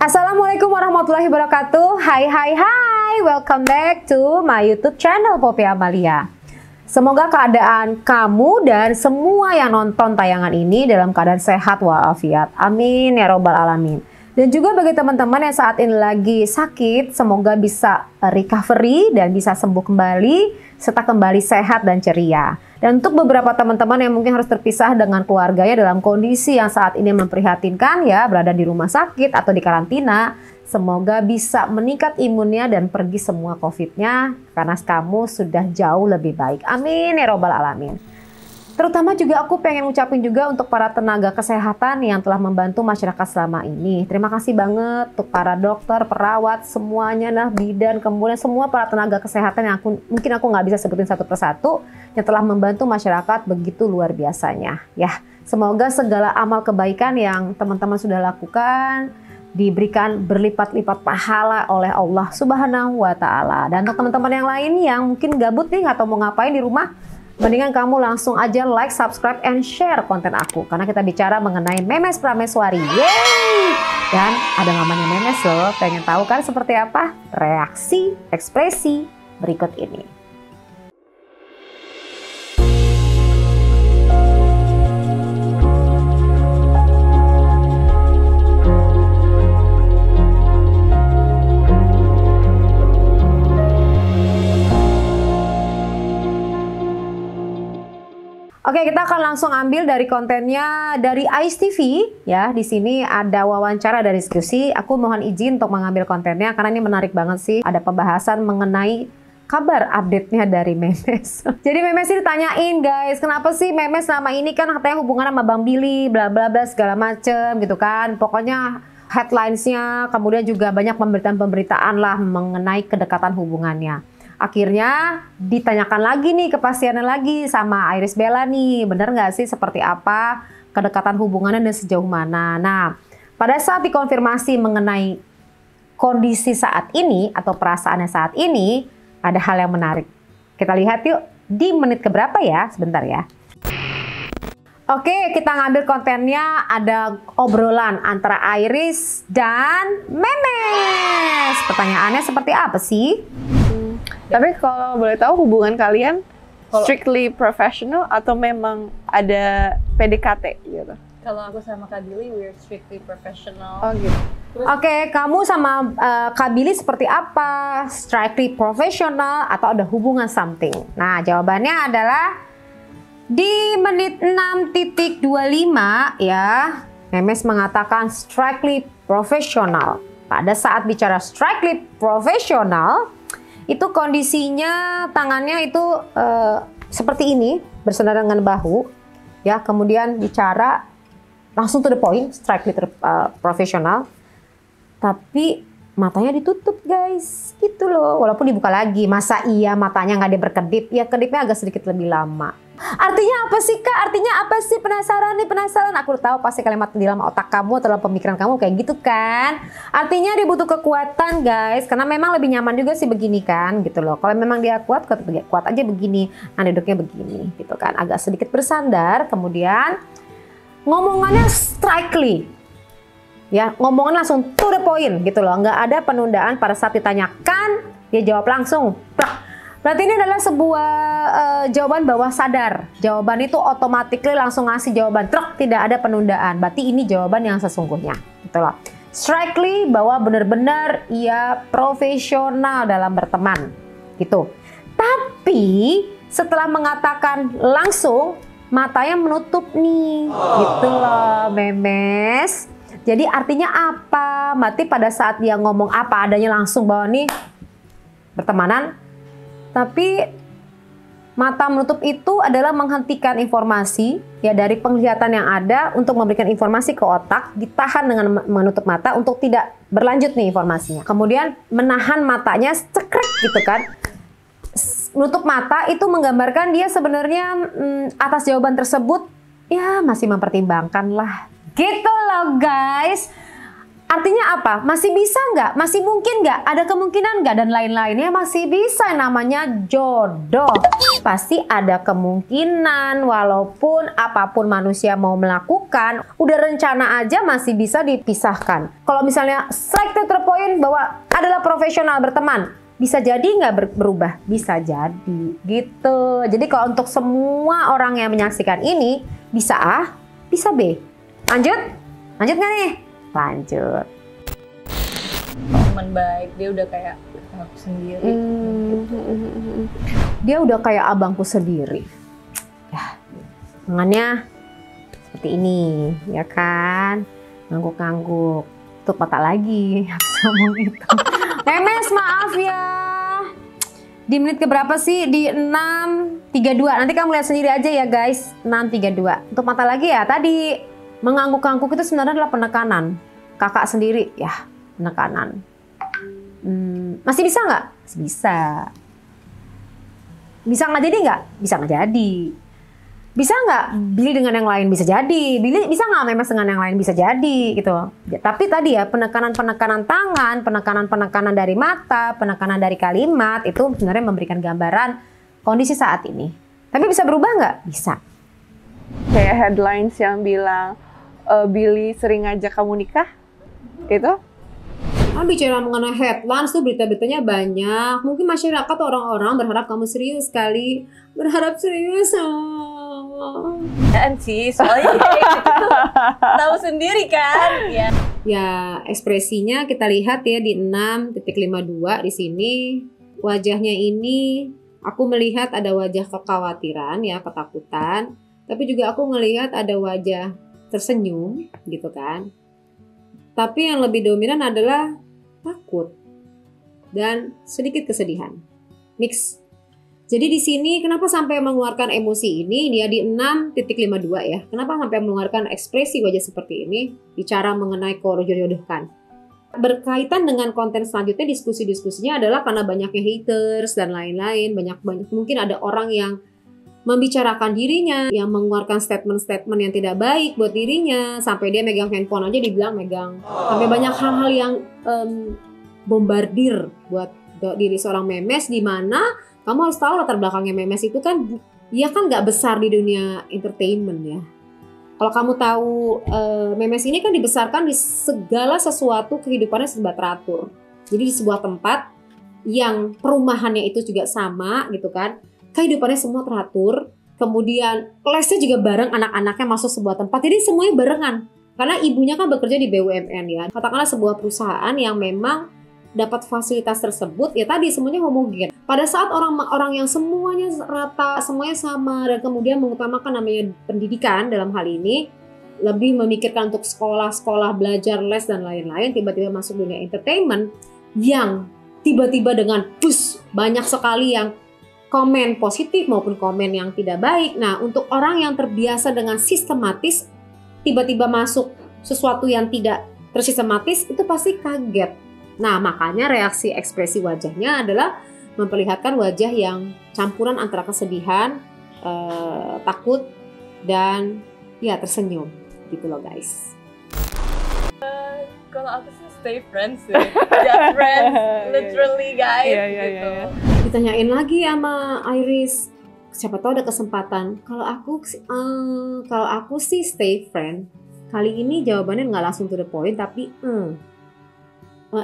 Assalamualaikum warahmatullahi wabarakatuh. Hai, welcome back to my YouTube channel Poppy Amalia. Semoga keadaan kamu dan semua yang nonton tayangan ini dalam keadaan sehat walafiat. Amin ya robbal alamin. Dan juga bagi teman-teman yang saat ini lagi sakit, semoga bisa recovery dan bisa sembuh kembali serta kembali sehat dan ceria. Dan untuk beberapa teman-teman yang mungkin harus terpisah dengan keluarganya dalam kondisi yang saat ini memprihatinkan ya, berada di rumah sakit atau di karantina, semoga bisa meningkat imunnya dan pergi semua COVID-nya karena kamu sudah jauh lebih baik. Amin ya robbal alamin. Terutama juga aku pengen ngucapin juga untuk para tenaga kesehatan yang telah membantu masyarakat selama ini. Terima kasih banget untuk para dokter, perawat, semuanya nah, bidan, kemudian semua para tenaga kesehatan yang mungkin aku nggak bisa sebutin satu persatu yang telah membantu masyarakat begitu luar biasanya. Ya, semoga segala amal kebaikan yang teman-teman sudah lakukan diberikan berlipat-lipat pahala oleh Allah Subhanahu wa Ta'ala. Dan untuk teman-teman yang lain yang mungkin gabut nih atau mau ngapain di rumah, mendingan kamu langsung aja like, subscribe, and share konten aku. Karena kita bicara mengenai Memes Prameswari. Yeay! Dan ada namanya Memes loh. Pengen tahu kan seperti apa? Reaksi, ekspresi berikut ini. Oke, kita akan langsung ambil dari kontennya dari Ais TV ya. Di sini ada wawancara dan diskusi. Aku mohon izin untuk mengambil kontennya karena ini menarik banget sih. Ada pembahasan mengenai kabar update-nya dari Memes. Jadi Memes ini ditanyain, guys, kenapa sih Memes selama ini kan katanya hubungan sama Bang Billy, bla bla bla segala macem gitu kan. Pokoknya headlines-nya, kemudian juga banyak pemberitaan-pemberitaan lah mengenai kedekatan hubungannya. Akhirnya ditanyakan lagi nih kepastiannya lagi sama Irish Bella nih, bener nggak sih seperti apa kedekatan hubungannya dan sejauh mana. Nah, pada saat dikonfirmasi mengenai kondisi saat ini atau perasaannya saat ini, ada hal yang menarik. Kita lihat yuk di menit keberapa ya, sebentar ya. Oke, kita ngambil kontennya, ada obrolan antara Iris dan Memes. Pertanyaannya seperti apa sih? Tapi kalau boleh tahu hubungan kalian strictly professional atau memang ada PDKT gitu? Kalau aku sama Kak Billy, we're strictly professional. Oh gitu. Oke, kamu sama Kak Billy seperti apa? Strictly professional atau ada hubungan something? Nah, jawabannya adalah di menit 6.25 ya, Memes mengatakan strictly professional. Pada saat bicara strictly professional, itu kondisinya tangannya itu seperti ini, bersandar dengan bahu, ya. Kemudian bicara langsung to the point, strictly profesional. Tapi matanya ditutup, guys, gitu loh. Walaupun dibuka lagi, masa iya matanya nggak ada berkedip? Ya kedipnya agak sedikit lebih lama. Artinya apa sih, Kak? Artinya apa sih? Penasaran nih, penasaran. Aku tahu pasti kalimat di dalam otak kamu atau dalam pemikiran kamu kayak gitu kan. Artinya dia butuh kekuatan, guys. Karena memang lebih nyaman juga sih begini kan, gitu loh. Kalau memang dia kuat aja begini. Nah, duduknya begini, gitu kan. Agak sedikit bersandar, kemudian ngomongannya strictly. Ya, ngomongan langsung to the point gitu loh. Nggak ada penundaan pada saat ditanyakan, dia jawab langsung. Berarti ini adalah sebuah jawaban bawah sadar. Jawaban itu otomatis langsung ngasih jawaban. Tidak ada penundaan. Berarti ini jawaban yang sesungguhnya. Gitu loh. Strictly bahwa benar-benar ia profesional dalam berteman. Gitu. Tapi setelah mengatakan langsung, matanya menutup nih. Gitu loh, Memes. Jadi artinya apa? Berarti pada saat dia ngomong apa adanya langsung bahwa nih pertemanan. Tapi mata menutup itu adalah menghentikan informasi ya dari penglihatan yang ada untuk memberikan informasi ke otak, ditahan dengan menutup mata untuk tidak berlanjut nih informasinya. Kemudian menahan matanya cekrek gitu kan. Menutup mata itu menggambarkan dia sebenarnya atas jawaban tersebut ya masih mempertimbangkan lah. Gitu loh, guys. Artinya apa? Masih bisa nggak? Masih mungkin nggak? Ada kemungkinan nggak? Dan lain-lainnya masih bisa. Namanya jodoh. Pasti ada kemungkinan walaupun apapun manusia mau melakukan, udah rencana aja masih bisa dipisahkan. Kalau misalnya strike to the point bahwa adalah profesional berteman, bisa jadi nggak berubah? Bisa jadi gitu. Jadi kalau untuk semua orang yang menyaksikan ini, bisa A, bisa B. Lanjut? Lanjut nggak nih? Lanjut. Teman baik, dia udah kayak aku sendiri. Dia udah kayak abangku sendiri. Ya, tangannya seperti ini, ya kan? Ngangguk-ngangguk. Tuh patah lagi, habis ngomong itu. Memes, maaf ya. Di menit keberapa sih? Di 6.32. Nanti kamu lihat sendiri aja ya guys. 6.32. Untuk mata lagi ya, tadi mengangguk-angguk itu sebenarnya adalah penekanan. Kakak sendiri, ya penekanan. Masih bisa nggak? Masih bisa. Bisa nggak jadi nggak? Bisa nggak jadi. Bisa nggak Billy dengan yang lain? Bisa jadi. Billy bisa nggak Memes dengan yang lain? Bisa jadi gitu. Ya, tapi tadi ya penekanan-penekanan tangan, penekanan-penekanan dari mata, penekanan dari kalimat itu sebenarnya memberikan gambaran kondisi saat ini. Tapi bisa berubah nggak? Bisa. Kayak headlines yang bilang Billy sering ngajak kamu nikah, itu? Bicara mengenai headlines tuh berita-beritanya banyak. Mungkin masyarakat orang-orang berharap kamu serius sekali. Berharap serius. Kan sih, soalnya kayak gitu tuh tahu sendiri kan. Ya. Ya, ekspresinya kita lihat ya di 6.52 di sini. Wajahnya ini aku melihat ada wajah kekhawatiran ya, ketakutan. Tapi juga aku melihat ada wajah tersenyum gitu kan. Tapi yang lebih dominan adalah takut dan sedikit kesedihan. Mix. Jadi di sini kenapa sampai mengeluarkan emosi ini? Dia di 6.52 ya. Kenapa sampai mengeluarkan ekspresi wajah seperti ini? Bicara mengenai jodoh-jodohkan. Berkaitan dengan konten selanjutnya, diskusi-diskusinya adalah karena banyaknya haters dan lain-lain. Banyak mungkin ada orang yang membicarakan dirinya, yang mengeluarkan statement-statement yang tidak baik buat dirinya, sampai dia megang handphone aja dibilang megang. Sampai banyak hal-hal yang bombardir buat diri seorang Memes, di mana kamu harus tahu latar belakangnya Memes itu kan, dia kan nggak besar di dunia entertainment ya. Kalau kamu tahu Memes ini kan dibesarkan di segala sesuatu kehidupannya serba teratur. Jadi di sebuah tempat yang perumahannya itu juga sama gitu kan. Kehidupannya semua teratur, kemudian lesnya juga bareng, anak-anaknya masuk sebuah tempat, jadi semuanya barengan. Karena ibunya kan bekerja di BUMN ya, katakanlah sebuah perusahaan yang memang dapat fasilitas tersebut, ya tadi semuanya homogen. Pada saat orang-orang yang semuanya rata, semuanya sama, dan kemudian mengutamakan namanya pendidikan dalam hal ini, lebih memikirkan untuk sekolah, belajar, les, dan lain-lain, tiba-tiba masuk dunia entertainment, yang tiba-tiba dengan push, banyak sekali yang komen positif maupun komen yang tidak baik. Nah, untuk orang yang terbiasa dengan sistematis, tiba-tiba masuk sesuatu yang tidak tersistematis, itu pasti kaget. Nah, makanya reaksi ekspresi wajahnya adalah memperlihatkan wajah yang campuran antara kesedihan, takut, dan ya tersenyum. Gitu loh guys. Kalau aku sih stay friends sih. Just friends, literally guys gitu. Ditanyain lagi sama Iris, siapa tahu ada kesempatan. Kalau aku sih stay friend. Kali ini jawabannya nggak langsung to the point, tapi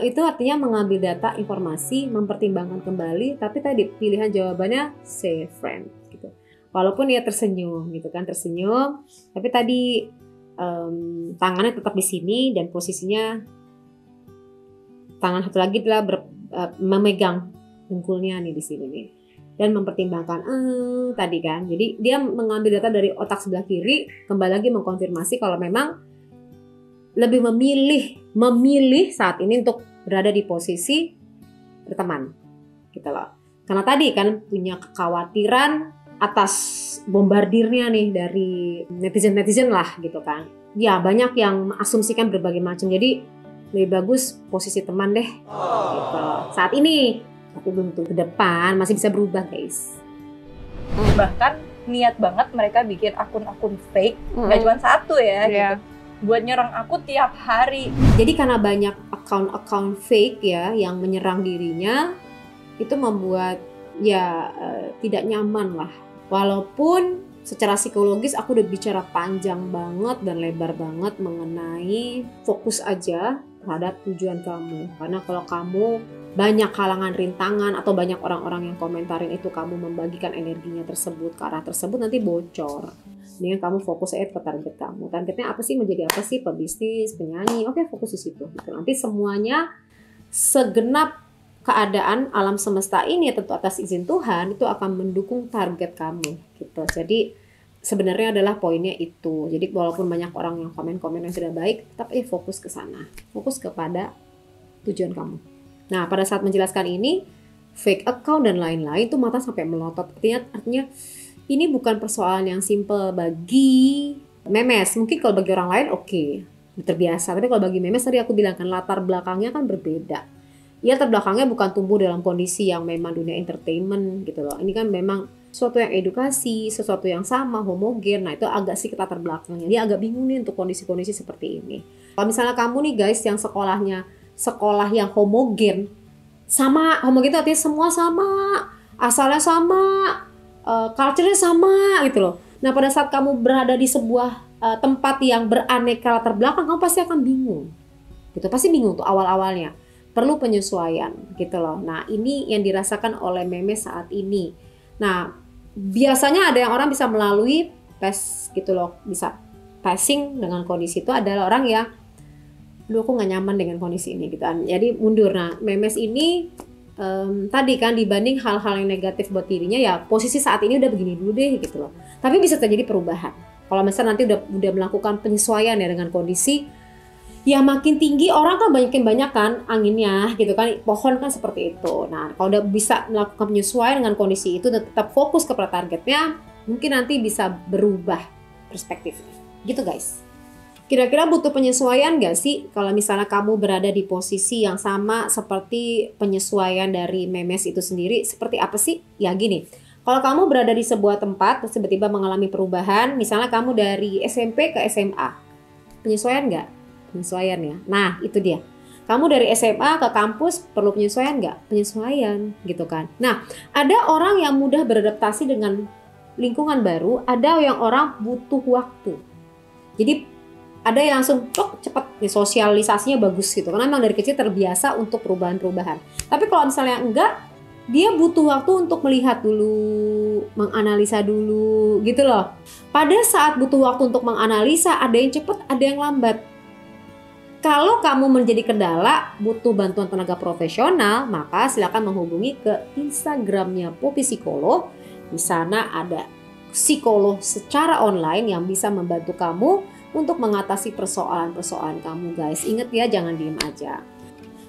itu artinya mengambil data, informasi, mempertimbangkan kembali. Tapi tadi pilihan jawabannya stay friend gitu. Walaupun dia tersenyum gitu kan, tersenyum. Tapi tadi tangannya tetap di sini dan posisinya tangan satu lagi adalah memegang dengkulnya nih di sini nih, dan mempertimbangkan tadi kan. Jadi dia mengambil data dari otak sebelah kiri, kembali lagi mengkonfirmasi kalau memang lebih memilih saat ini untuk berada di posisi berteman gitu loh. Karena tadi kan punya kekhawatiran atas bombardirnya nih dari netizen lah gitu kan. Ya banyak yang asumsikan berbagai macam. Jadi lebih bagus posisi teman deh gitu saat ini. Tapi belum tentu ke depan, masih bisa berubah guys. Bahkan niat banget mereka bikin akun-akun fake, nggak cuma satu ya gitu. buat nyerang aku tiap hari. Jadi karena banyak account fake ya yang menyerang dirinya, itu membuat ya tidak nyaman lah. Walaupun secara psikologis aku udah bicara panjang banget dan lebar banget mengenai fokus aja terhadap tujuan kamu. Karena kalau kamu banyak halangan rintangan atau banyak orang-orang yang komentarin itu, kamu membagikan energinya tersebut ke arah tersebut, nanti bocor. Mendingan kamu fokus aja ke target kamu. Targetnya apa sih? Menjadi apa sih? Pebisnis, penyanyi. Oke, fokus di situ. Gitu. Nanti semuanya segenap keadaan alam semesta ini tentu atas izin Tuhan itu akan mendukung target kamu. Gitu. Jadi sebenarnya adalah poinnya itu. Jadi walaupun banyak orang yang komen-komen yang sudah baik, tetap fokus ke sana. Fokus kepada tujuan kamu. Nah, pada saat menjelaskan ini, fake account dan lain-lain itu mata sampai melotot. Artinya ini bukan persoalan yang simple bagi Memes. Mungkin kalau bagi orang lain oke, terbiasa. Tapi kalau bagi Memes tadi aku bilang kan latar belakangnya kan berbeda. Ya latar belakangnya bukan tumbuh dalam kondisi yang memang dunia entertainment gitu loh. Ini kan memang sesuatu yang edukasi, sesuatu yang sama, homogen. Nah itu agak sih latar belakangnya. Dia agak bingung nih untuk kondisi-kondisi seperti ini. Kalau misalnya kamu nih guys yang sekolahnya sekolah yang homogen, sama, homogen itu artinya semua sama, asalnya sama, culture-nya sama gitu loh. Nah pada saat kamu berada di sebuah tempat yang beraneka latar belakang, kamu pasti akan bingung gitu, pasti bingung tuh awal-awalnya, perlu penyesuaian gitu loh. Nah ini yang dirasakan oleh Memes saat ini. Nah biasanya ada yang orang bisa melalui tes gitu loh, bisa passing dengan kondisi itu adalah orang yang lu aku gak nyaman dengan kondisi ini gitu kan, jadi mundur. Nah Memes ini tadi kan dibanding hal-hal yang negatif buat dirinya, ya posisi saat ini udah begini dulu deh gitu loh. Tapi bisa terjadi perubahan kalau misalnya nanti udah melakukan penyesuaian ya dengan kondisi yang makin tinggi. Orang kan banyak kan anginnya gitu kan, pohon kan seperti itu. Nah kalau udah bisa melakukan penyesuaian dengan kondisi itu dan tetap fokus kepada targetnya, mungkin nanti bisa berubah perspektifnya gitu guys. Kira-kira butuh penyesuaian gak sih kalau misalnya kamu berada di posisi yang sama seperti penyesuaian dari Memes itu sendiri? Seperti apa sih? Ya gini, kalau kamu berada di sebuah tempat terus tiba-tiba mengalami perubahan, misalnya kamu dari SMP ke SMA, penyesuaian gak? Penyesuaian ya. Nah itu dia. Kamu dari SMA ke kampus perlu penyesuaian gak? Penyesuaian gitu kan. Nah ada orang yang mudah beradaptasi dengan lingkungan baru, ada yang orang butuh waktu. Jadi ada yang langsung cepat nih, sosialisasinya bagus gitu karena memang dari kecil terbiasa untuk perubahan-perubahan. Tapi kalau misalnya enggak, dia butuh waktu untuk melihat dulu, menganalisa dulu gitu loh. Pada saat butuh waktu untuk menganalisa, ada yang cepat, ada yang lambat. Kalau kamu menjadi kendala, butuh bantuan tenaga profesional, maka silakan menghubungi ke Instagramnya Poppy Psikolog. Di sana ada psikolog secara online yang bisa membantu kamu untuk mengatasi persoalan-persoalan kamu guys. Ingat ya, jangan diem aja.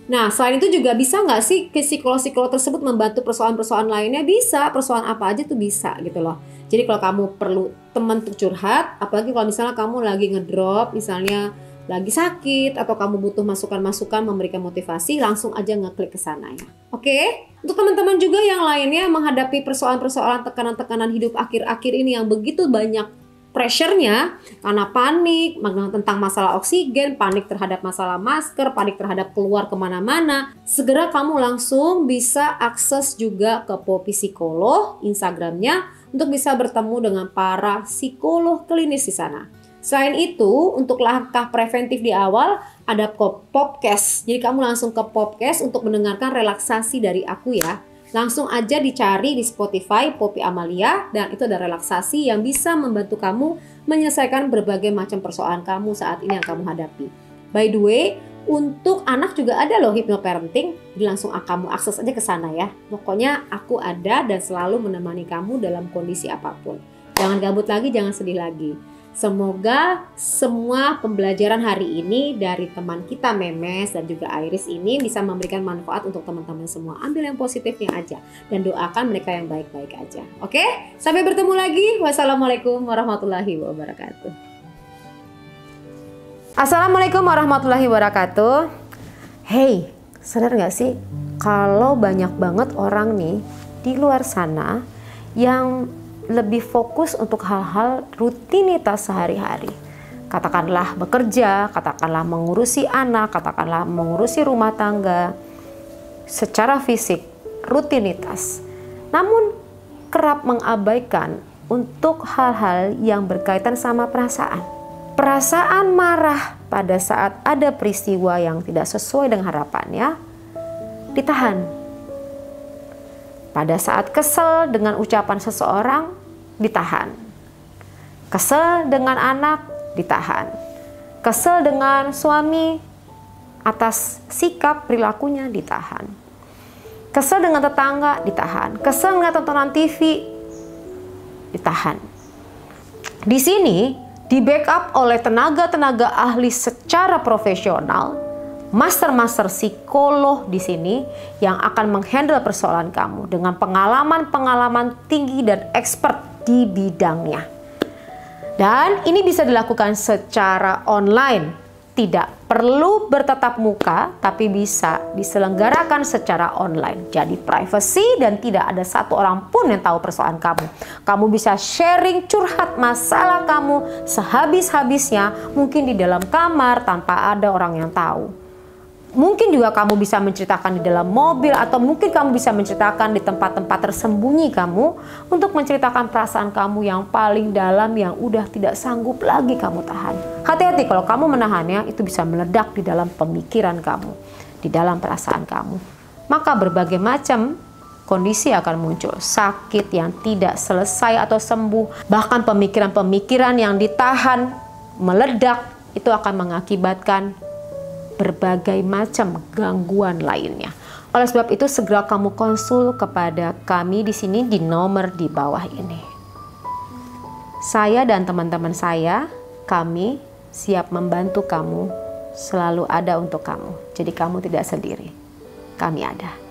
Nah selain itu juga bisa nggak sih ke psikolog-psikolog tersebut membantu persoalan-persoalan lainnya? Bisa, persoalan apa aja tuh bisa gitu loh. Jadi kalau kamu perlu teman untuk curhat, apalagi kalau misalnya kamu lagi ngedrop, misalnya lagi sakit atau kamu butuh masukan-masukan memberikan motivasi, langsung aja ngeklik ke sana ya. Oke? Untuk teman-teman juga yang lainnya menghadapi persoalan-persoalan tekanan-tekanan hidup akhir-akhir ini yang begitu banyak pressure-nya karena panik tentang masalah oksigen, panik terhadap masalah masker, panik terhadap keluar kemana-mana, segera kamu langsung bisa akses juga ke Poppy Psikolog Instagramnya untuk bisa bertemu dengan para psikolog klinis di sana. Selain itu, untuk langkah preventif di awal ada Popcast. Jadi kamu langsung ke Popcast untuk mendengarkan relaksasi dari aku ya. Langsung aja dicari di Spotify Poppy Amalia, dan itu ada relaksasi yang bisa membantu kamu menyelesaikan berbagai macam persoalan kamu saat ini yang kamu hadapi. By the way, untuk anak juga ada loh hypnoparenting, jadi langsung kamu akses aja ke sana ya. Pokoknya aku ada dan selalu menemani kamu dalam kondisi apapun. Jangan gabut lagi, jangan sedih lagi. Semoga semua pembelajaran hari ini dari teman kita Memes dan juga Iris ini bisa memberikan manfaat untuk teman-teman semua. Ambil yang positifnya aja dan doakan mereka yang baik-baik aja. Oke? Sampai bertemu lagi. Wassalamualaikum warahmatullahi wabarakatuh. Assalamualaikum warahmatullahi wabarakatuh. Hey, sadar gak sih kalau banyak banget orang nih di luar sana yang lebih fokus untuk hal-hal rutinitas sehari-hari. Katakanlah bekerja, katakanlah mengurusi anak, katakanlah mengurusi rumah tangga secara fisik, rutinitas. Namun kerap mengabaikan untuk hal-hal yang berkaitan sama perasaan. Perasaan marah pada saat ada peristiwa yang tidak sesuai dengan harapannya, ditahan. Pada saat kesel dengan ucapan seseorang, ditahan. Kesel dengan anak, ditahan. Kesel dengan suami atas sikap perilakunya, ditahan. Kesel dengan tetangga, ditahan. Kesel dengan tontonan TV, ditahan. Di sini di backup oleh tenaga-tenaga ahli secara profesional, master-master psikolog di sini yang akan menghandle persoalan kamu dengan pengalaman-pengalaman tinggi dan expert di bidangnya. Dan ini bisa dilakukan secara online. Tidak perlu bertatap muka, tapi bisa diselenggarakan secara online. Jadi privacy dan tidak ada satu orang pun yang tahu persoalan kamu. Kamu bisa sharing curhat masalah kamu sehabis-habisnya, mungkin di dalam kamar tanpa ada orang yang tahu. Mungkin juga kamu bisa menceritakan di dalam mobil, atau mungkin kamu bisa menceritakan di tempat-tempat tersembunyi kamu untuk menceritakan perasaan kamu yang paling dalam yang udah tidak sanggup lagi kamu tahan. Hati-hati kalau kamu menahannya, itu bisa meledak di dalam pemikiran kamu, di dalam perasaan kamu. Maka berbagai macam kondisi akan muncul, sakit yang tidak selesai atau sembuh, bahkan pemikiran-pemikiran yang ditahan meledak, itu akan mengakibatkan berbagai macam gangguan lainnya. Oleh sebab itu segera kamu konsul kepada kami di sini di nomor di bawah ini. Saya dan teman-teman saya, kami siap membantu kamu, selalu ada untuk kamu. Jadi kamu tidak sendiri. Kami ada.